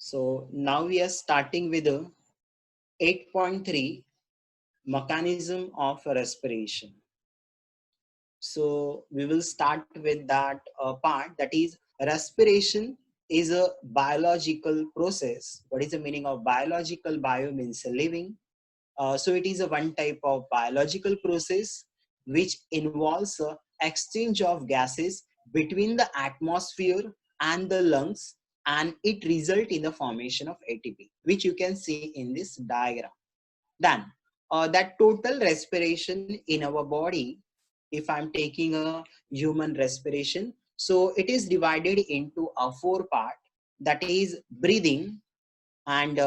So now we are starting with 8.3 mechanism of respiration. So we will start with that part, that is respiration is a biological process. What is the meaning of biological? Bio means living. So it is a one type of biological process which involves exchange of gases between the atmosphere and the lungs, and it result in the formation of ATP, which you can see in this diagram. Then that total respiration in our body, if I'm taking a human respiration, so it is divided into a four part, that is breathing, and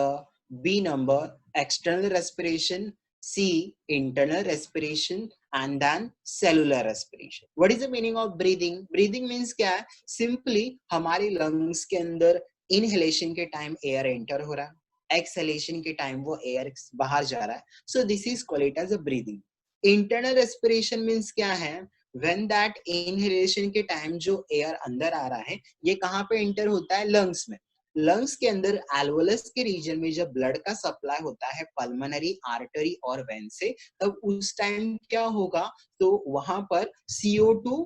B number external respiration, C internal respiration, and then cellular respiration. What is the meaning of breathing? Breathing means क्या है? Simply हमारे lungs के अंदर inhalation के time air enter हो रहा है, exhalation के time वो air बाहर जा रहा है. So this is called as a breathing. Internal respiration means क्या है? When that inhalation के time जो air अंदर आ रहा है, ये कहाँ पे enter होता है? Lungs में. लंग्स के अंदर एल्वोलस के रीजन में जब ब्लड का सप्लाई होता है पल्मोनरी आर्टरी और वेन से, तब उस टाइम क्या होगा, तो वहां पर CO2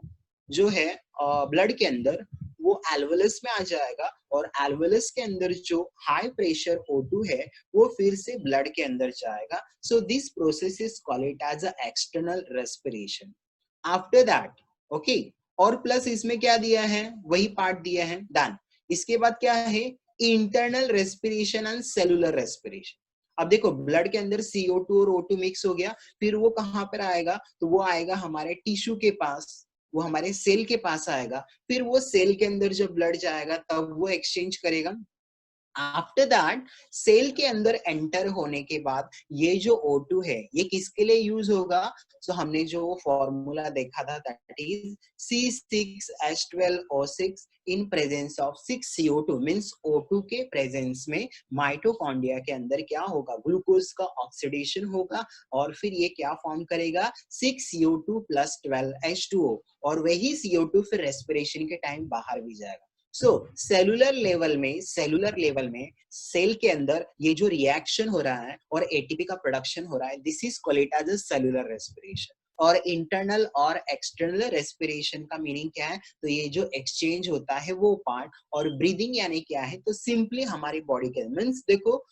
जो है ब्लड के अंदर वो एल्वोलस में आ जाएगा, और एल्वोलस के अंदर जो हाई प्रेशर O2 है वो फिर से ब्लड के अंदर जाएगा. So this process is called it as a external respiration. After that okay, और प्लस इसमें क्या दिया है, वही पार्ट दिया है. डन. इसके बाद क्या है, internal respiration and cellular respiration. अब देखो ब्लड के अंदर CO2 और O2 मिक्स हो गया, फिर वो कहां पर आएगा, तो वो आएगा हमारे टिश्यू के पास, वो हमारे सेल के पास आएगा. फिर वो सेल के अंदर जब ब्लड जाएगा तब वो एक्सचेंज करेगा. आफ्टर दैट सेल के अंदर एंटर होने के बाद ये जो O2 है ये किसके लिए यूज होगा, तो हमने जो फॉर्मूला देखा था, that is C6H12O6 in presence of 6CO2 means O2 के प्रेजेंस में माइटोकॉन्ड्रिया के अंदर क्या होगा, ग्लूकोज का ऑक्सीडेशन होगा, और फिर ये क्या फॉर्म करेगा, 6CO2 प्लस 12H2O, और वही CO2 फिर रेस्पिरेशन के टाइम बाहर भी जाएगा. सो सेलुलर लेवल में सेल के अंदर ये जो रिएक्शन हो रहा है और एटीपी का प्रोडक्शन हो रहा है, this is called as a cellular respiration. और इंटरनल और एक्सटर्नल रेस्पिरेशन का मीनिंग क्या है, तो ये जो एक्सचेंज होता है वो पार्ट. और ब्रीदिंग यानी क्या है, तो सिंपली हमारी बॉडी के मीन्स देखो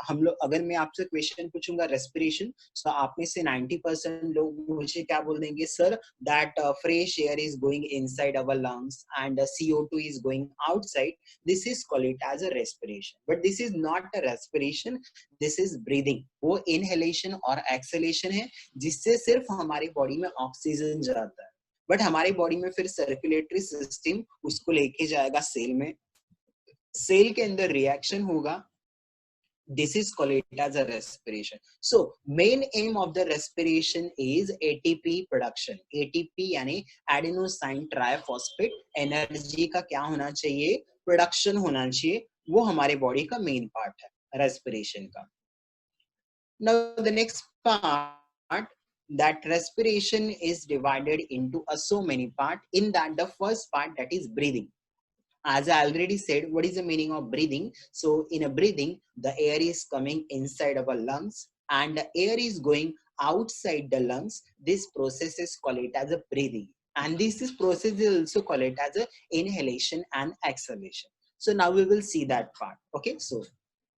हम लोग, अगर मैं आपसे क्वेश्चन पूछूंगा रेस्पिरेशन, तो आप में से 90% लोग मुझे क्या बोल देंगे, sir that fresh air is going inside our lungs and CO2 is going outside. This is called it as a respiration, but this is not a respiration, this is breathing. वो inhalation और exhalation है जिससे सिर्फ हमारी body में oxygen जाता है, but हमारी बॉडी में फिर सर्कुलेटरी सिस्टम उसको लेके जाएगा सेल में, सेल के अंदर रिएक्शन होगा. This is called it as a respiration. So main aim of the respiration is ATP production. ATP यानी adenosine triphosphate एनर्जी का क्या होना चाहिए, प्रोडक्शन होना चाहिए, वो हमारे बॉडी का मेन पार्ट है रेस्पिरेशन का. Now the next part, that respiration is divided into so many parts. In that the first part, that is breathing. As I already said, what is the meaning of breathing? So in a breathing, the air is coming inside our lungs and the air is going outside the lungs. This process is called as a breathing, and this is process is also called as a inhalation and exhalation. So now we will see that part. Okay, so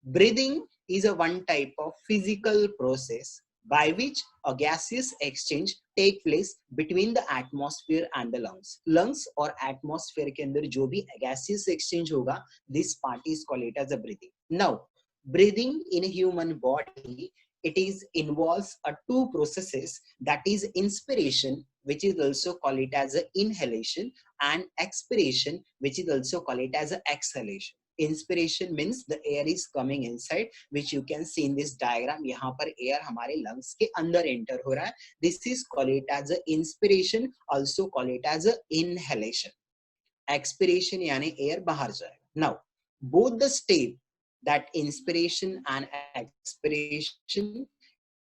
breathing is a one type of physical process by which a gaseous exchange take place between the atmosphere and the lungs. Lungs और atmosphere के अंदर जो भी gaseous exchange होगा, this part is called as a breathing. Now, breathing in a human body, it is involves a two processes, that is inspiration, which is also called it as a inhalation, and expiration, which is also called it as a exhalation. Inspiration means the air is coming inside, which you can see in this diagram. यहाँ पर air हमारे lungs के अंदर enter हो रहा है. This is called it as a inspiration, also call it as a inhalation. Expiration यानी air बाहर जाएगा. Now, both the step, that inspiration and expiration,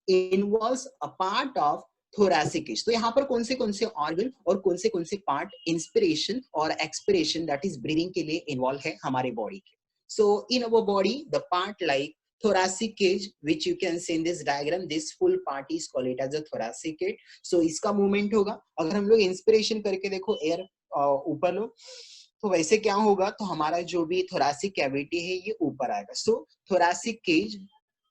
involves a part of thoracic tissue. तो यहाँ पर कौन से ऑर्गन और कौन से पार्ट इंस्पिरेशन और एक्सपिरेशन, दैट इज ब्रीदिंग के लिए इन्वॉल्व है हमारे बॉडी के. So in our body, the part like thoracic cage, which you can see in this diagram, this full part is called it as a thoracic cage. So इसका movement होगा. अगर हम लोग इंस्पिरेशन करके देखो एयर ऊपर लो, तो वैसे क्या होगा, तो हमारा जो भी thoracic cavity है ये ऊपर आएगा. So thoracic cage,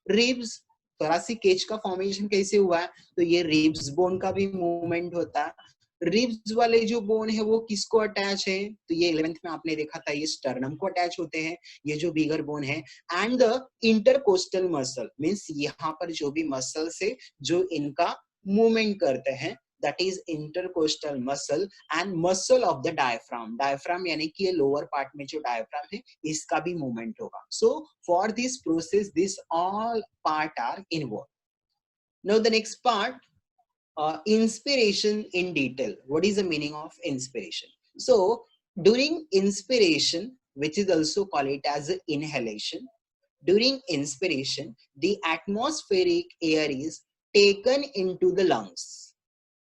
ribs, thoracic cage का फॉर्मेशन कैसे हुआ है, तो ये रिब्स बोन का भी मूवमेंट होता है. रिब्स वाले जो बोन है वो किसको अटैच है, तो ये 11th में आपने देखा था, ये स्टर्नम को अटैच होते हैं, ये जो बिगर बोन है. And the intercostal muscle means यहाँ पर जो भी मसल्स है जो इनका मूवमेंट करते हैं, that is intercostal muscle and muscle of the diaphragm. Diaphragm यानी कि ये lower part में जो diaphragm है इसका भी movement होगा. So for this process, this all part are involved. Now the next part, inspiration in detail. What is the meaning of inspiration? So during inspiration, which is also called it as inhalation, during inspiration, the atmospheric air is taken into the lungs.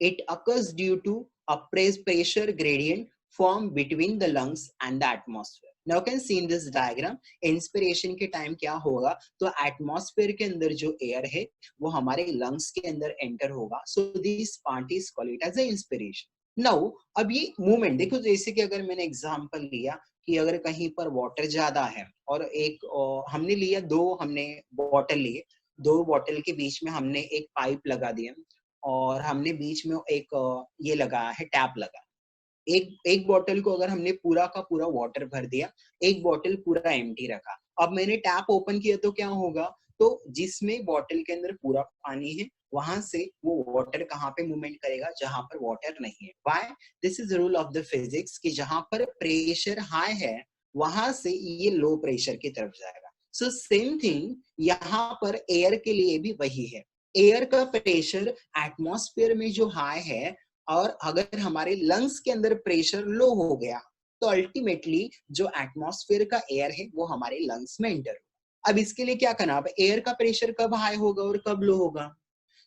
It occurs due to a pressure gradient formed between the lungs and the atmosphere. Now you can see in this diagram, inspiration के time क्या होगा, तो atmosphere के अंदर जो air है वो हमारे lungs के अंदर enter होगा. So this part is called it as a inspiration. Now अब ये movement देखो, जैसे कि अगर मैंने example लिया कि अगर कहीं पर water ज्यादा है और एक हमने लिया, हमने bottle लिए, 2 बॉटल के बीच में हमने एक पाइप लगा दिया और हमने बीच में एक ये लगाया है, टैप लगा. एक बॉटल को अगर हमने पूरा का पूरा वाटर भर दिया, एक बॉटल पूरा एम्प्टी रखा. अब मैंने टैप ओपन किया तो क्या होगा, तो जिसमें बॉटल के अंदर पूरा पानी है वहां से वो वाटर कहाँ पे मूवमेंट करेगा, जहां पर वाटर नहीं है. Why? This is rule of the physics कि जहां पर प्रेशर हाई है वहां से ये लो प्रेशर की तरफ जाएगा. सो सेम थिंग यहाँ पर एयर के लिए भी वही है. एयर का प्रेशर एटमॉस्फेयर में जो हाई है और अगर हमारे लंग्स के अंदर प्रेशर लो हो गया तो अल्टीमेटली जो एटमॉस्फेयर का एयर है वो हमारे लंग्स में एंटर होगा. अब इसके लिए क्या करना, अब एयर का प्रेशर कब हाई होगा और कब लो होगा.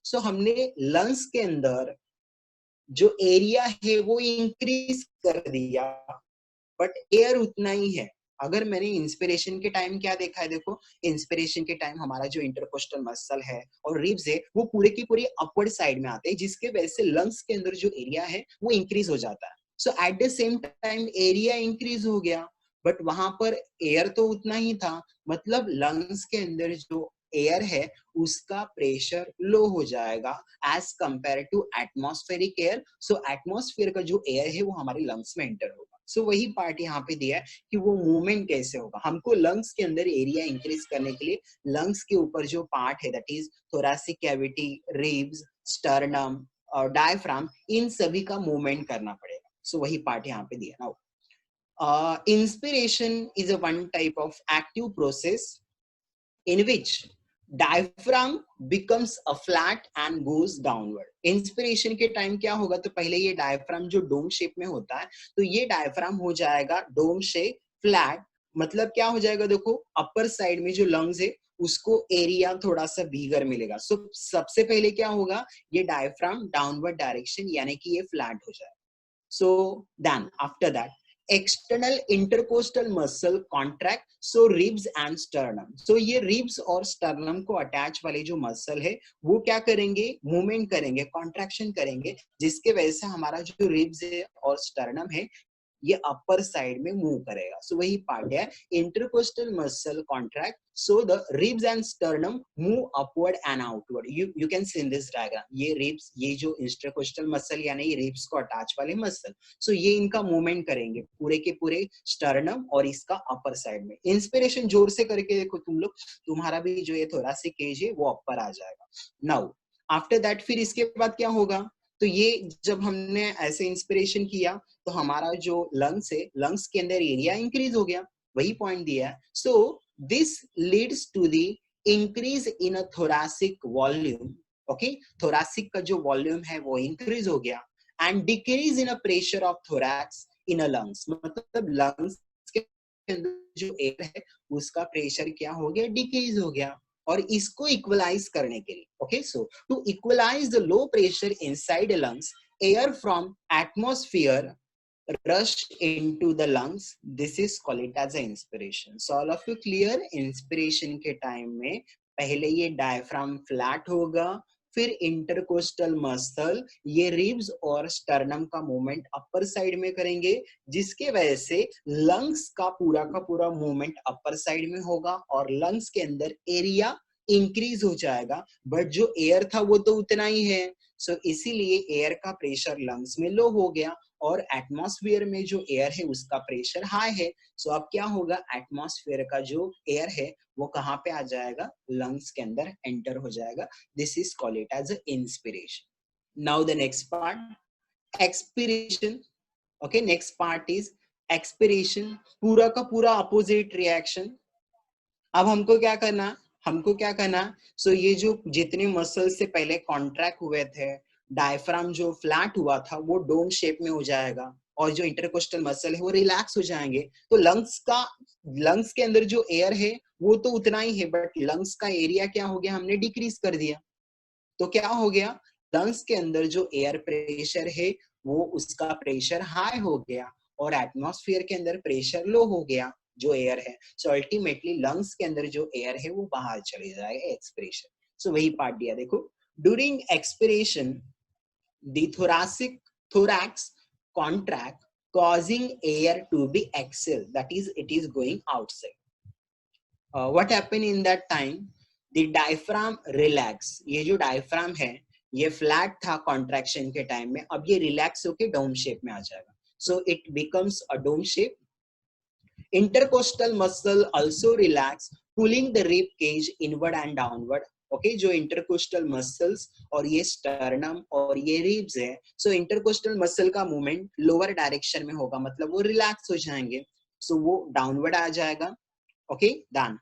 सो हमने लंग्स के अंदर जो एरिया है वो इंक्रीज कर दिया, बट एयर उतना ही है. अगर मैंने इंस्पिरेशन के टाइम क्या देखा है, देखो इंस्पिरेशन के टाइम हमारा जो इंटरकोस्टल मसल है और रिब्स है वो पूरे की पूरी अपवर्ड साइड में आते हैं, जिसके वजह से लंग्स के अंदर जो एरिया है वो इंक्रीज हो जाता है. So at the same time area increase हो गया, बट वहां पर एयर तो उतना ही था, मतलब लंग्स के अंदर जो एयर है उसका प्रेशर लो हो जाएगा as compare to atmospheric air. So atmosphere का जो एयर है वो हमारे लंग्स में एंटर होगा. सो वही पार्ट यहाँ पे दिया है कि वो मूवमेंट कैसे होगा. हमको लंग्स के अंदर एरिया इंक्रीज करने के लिए लंग्स के ऊपर जो पार्ट है, that is thoracic cavity, ribs, sternum और डायफ्राम, इन सभी का मूवमेंट करना पड़ेगा. सो वही पार्ट यहाँ पे दिया. Now inspiration is a one type of active process in which diaphragm becomes a flat and goes downward. Inspiration के टाइम क्या होगा, तो पहले ये डायफ्राम जो डोम शेप में होता है, तो ये डायफ्राम हो जाएगा डोम शेप फ्लैट. मतलब क्या हो जाएगा, देखो अपर साइड में जो लंग्स है उसको एरिया थोड़ा सा बिगर मिलेगा. सो सबसे पहले क्या होगा, ये डायफ्राम डाउनवर्ड डायरेक्शन यानी कि ये फ्लैट हो जाएगा. So then after that external intercostal muscle contract, so ribs and sternum. So ये ribs और sternum को attach वाले जो muscle है वो क्या करेंगे, movement करेंगे, contraction करेंगे, जिसके वजह से हमारा जो ribs है और sternum है ये अपर साइड में मूव करेगा. सो वही पार्ट है, intercostal muscle contract, so the ribs and sternum move upward and outward. You can see in this diagram, ये रिब्स, ये जो इंटरकोस्टल मसल यानी ये रिब्स को अटैच वाले मसल, सो ये इनका मूवमेंट करेंगे पूरे के पूरे स्टर्नम और इसका अपर साइड में. इंस्पिरेशन जोर से करके देखो तुम लोग, तुम्हारा भी जो ये थोरासिक केज है वो अपर आ जाएगा. नाउ आफ्टर दैट फिर इसके बाद क्या होगा, तो ये जब हमने ऐसे इंस्पिरेशन किया तो हमारा जो लंग्स है, लंग्स के अंदर एरिया इंक्रीज हो गया, वही पॉइंट दिया है. So this leads to the increase in a thoracic volume. Okay, thoracic का जो वॉल्यूम है वो इंक्रीज हो गया and decrease in a pressure of thorax in a lungs. मतलब लंग्स के अंदर जो एयर है उसका प्रेशर क्या हो गया, डिक्रीज हो गया. और इसको इक्वलाइज करने के लिए, okay, so to equalize the low pressure inside lungs, air from atmosphere rush into the lungs, this is called it as a inspiration. So all of you clear? Inspiration के time में पहले ये diaphragm flat होगा, फिर intercostal muscle ये ribs और sternum का movement upper side में करेंगे, जिसके वजह से लंग्स का पूरा मूवमेंट अपर साइड में होगा और लंग्स के अंदर एरिया इंक्रीज हो जाएगा, बट जो एयर था वो तो उतना ही है। सो इसीलिए एयर का प्रेशर लंग्स में लो हो गया और एटमॉस्फेयर में जो एयर है उसका प्रेशर हाई है। सो अब क्या होगा, एटमॉस्फेयर का जो एयर है वो कहाँ पे आ जाएगा, लंग्स के अंदर एंटर हो जाएगा। This is called it as inspiration. Now the next part, expiration. Okay, next part is expiration, पूरा का पूरा अपोजिट रिएक्शन। अब हमको क्या करना, सो ये जो जितने मसल से पहले कॉन्ट्रैक्ट हुए थे, डायफ्राम जो फ्लैट हुआ था वो डोम शेप में हो जाएगा और जो इंटरकोस्टल मसल है वो रिलैक्स हो जाएंगे। तो लंग्स के अंदर जो एयर है वो तो उतना ही है, बट लंग्स का एरिया क्या हो गया, हमने डिक्रीज कर दिया। तो क्या हो गया, लंग्स के अंदर जो एयर प्रेशर है वो उसका प्रेशर हाई हो गया और एटमॉस्फेयर के अंदर प्रेशर लो हो गया जो एयर है। सो अल्टीमेटली लंग्स के अंदर जो एयर है वो बाहर चले जाएगा, एक्सपिरेशन। सो वही पार्ट दिया, देखो, during expiration the thorax contract, causing air to be exhaled, that is it is going outside. What happened in that time, the diaphragm relax, ये जो diaphragm है ये फ्लैट था कॉन्ट्रैक्शन के टाइम में, अब ये रिलैक्स होके डोम शेप में आ जाएगा। So it becomes a dome shape. Intercostal muscle also relax, pulling the rib cage inward and downward. Okay, जो इंटरकोस्टल मसल्स और ये स्टर्नम और ये रिब्स है, सो इंटरकोस्टल मसल का मूवमेंट लोअर डायरेक्शन में होगा, मतलब वो रिलैक्स हो जाएंगे, सो वो डाउनवर्ड आ जाएगा। Okay, done.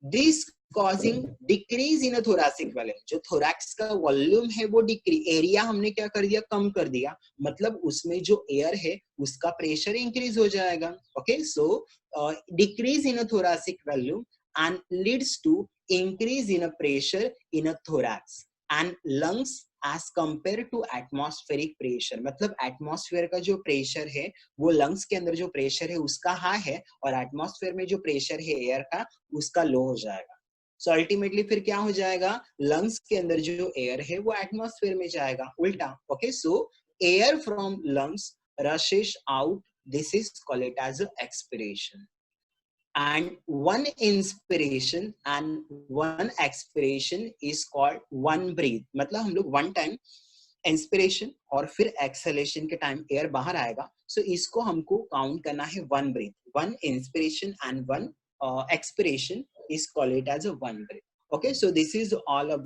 This causing decrease in thoracic volume, जो थोरैक्स का वॉल्यूम है वो डिक्रीज, एरिया हमने क्या कर दिया, कम कर दिया, मतलब उसमें जो एयर है उसका प्रेशर इंक्रीज हो जाएगा। Okay, so decrease in thoracic volume and leads to increase in a pressure in a thorax and lungs as compared to atmospheric pressure, मतलब एटमॉस्फेयर का जो प्रेशर है वो लंग्स के अंदर जो प्रेशर है उसका हाई है और एटमॉस्फेयर में जो प्रेशर है एयर का उसका लो हो जाएगा। सो अल्टीमेटली फिर क्या हो जाएगा, लंग्स के अंदर जो एयर है वो एटमॉस्फेयर में जाएगा, उल्टा। Okay, so air from lungs rushes out, this is called it as expiration. And one inspiration and one expiration is called one breath, मतलब हम लोग one time इंस्पिरेशन और फिर एक्सहेलेशन के टाइम एयर बाहर आएगा, सो इसको हमको काउंट करना है one breath, one inspiration and one expiration is called it as a one breath. Okay, so this is all about